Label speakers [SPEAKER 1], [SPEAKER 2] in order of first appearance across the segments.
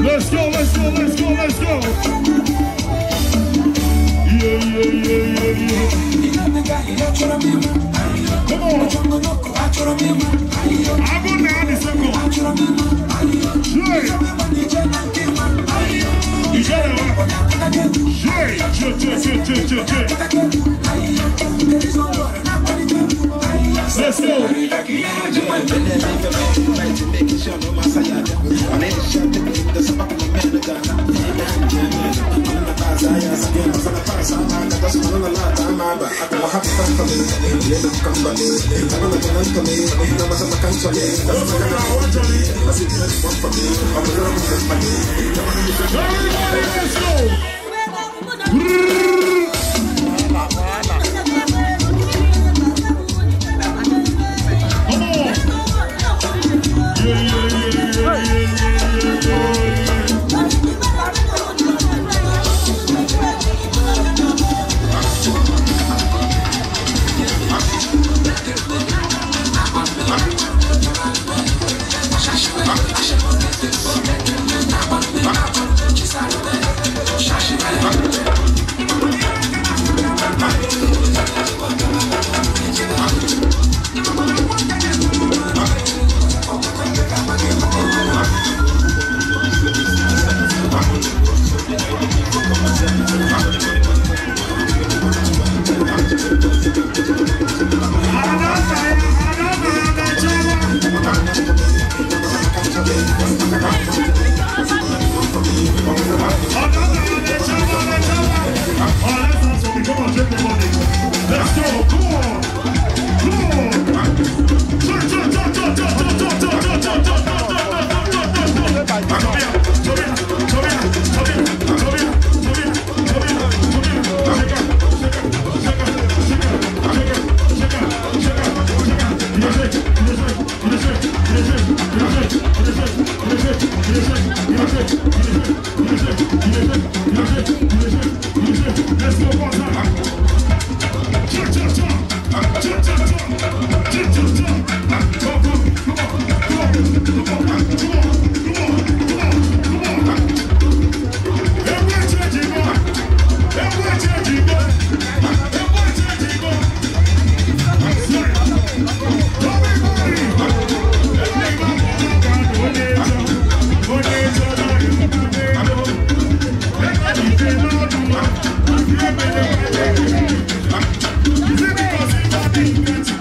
[SPEAKER 1] Let's go, let's go, let's go, let's go. Yeah, yeah, yeah, yeah, yeah. Come on. I'm going down the circle. Let's go. Is it because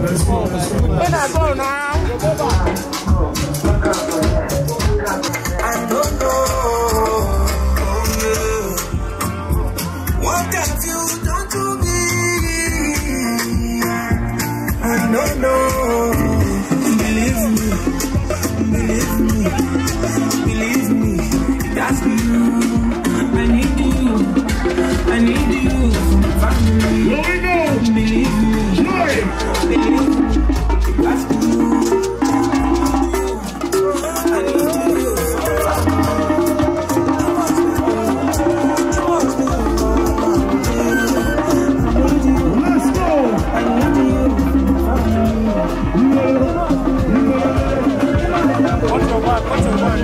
[SPEAKER 1] Let's go, let's go.
[SPEAKER 2] When I go now, I don't know. What have you done to me? I don't know. Believe me, that's you. I need you, family.
[SPEAKER 1] Here we go.
[SPEAKER 2] Believe me, that's you. I need you.
[SPEAKER 1] Let's go.
[SPEAKER 2] I need you.
[SPEAKER 1] What's your back? What's your back?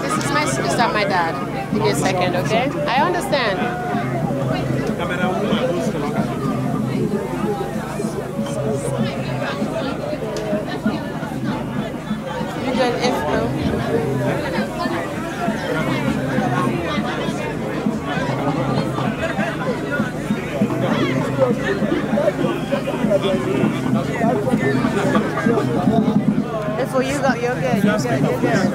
[SPEAKER 3] This is my sister, my dad. Give me a second, okay? I understand. You good if If you got, you're good. You're good. You're good.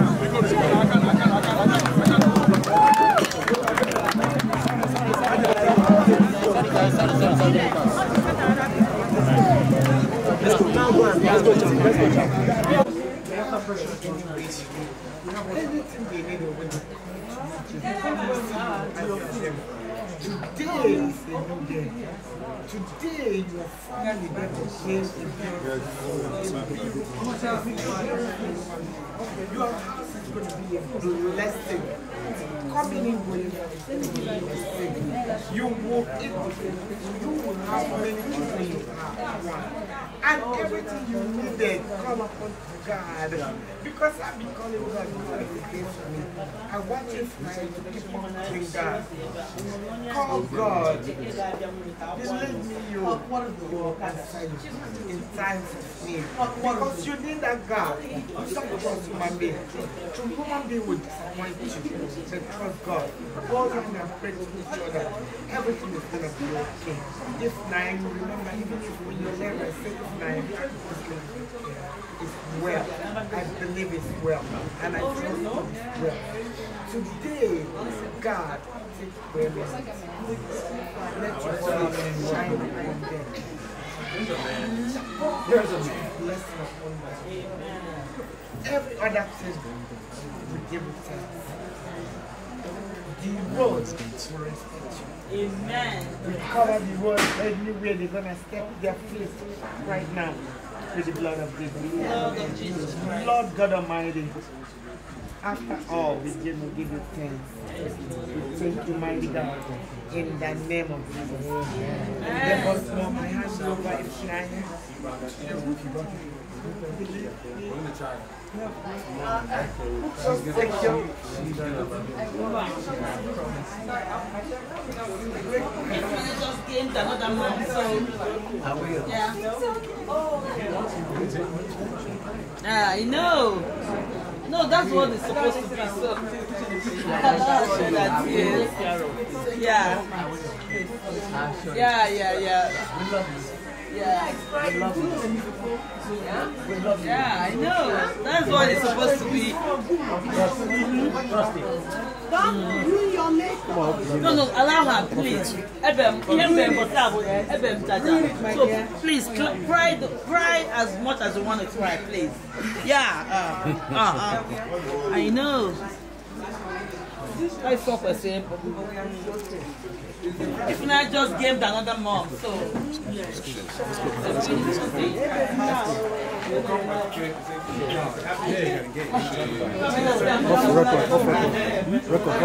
[SPEAKER 2] Today is a new day. Today you are finally going to change the Your house is going to be a blessing. Coming in with a blessing. You will have many children you have. And everything you needed, call upon God. Because I've been calling God against me. I want you to keep on doing God. Call God. Believe me, you will answer you in times of need. Because you need that God. You don't trust human being. Human being will disappoint you. But trust God. All you can pray to each other. Everything is going to be okay. If nine, remember, even if when you're there, say if nine, it's well. I believe it's well. And I trust it's well. Today, God, take where we are. Let your face shine upon them. There's a blessing upon them. Every other thing we give it thanks. The road will respect you. Amen. We cover the road anywhere they're going to step their feet right now with the blood of Jesus. Lord God Almighty, After all, we just give you thanks. We thank you, mighty God, in the name of Jesus. Let us know my hand over if
[SPEAKER 4] just gained another month, so yeah. I know. No, that's what it's supposed to be. So that is. Yeah. Yeah, I know. That's what it's supposed to be.
[SPEAKER 1] Don't do your makeup.
[SPEAKER 4] No, allow her, please. So please cry as much as you want to cry, please. Yeah. I know. I saw for same. If not, just gave another mom. So.
[SPEAKER 5] Record.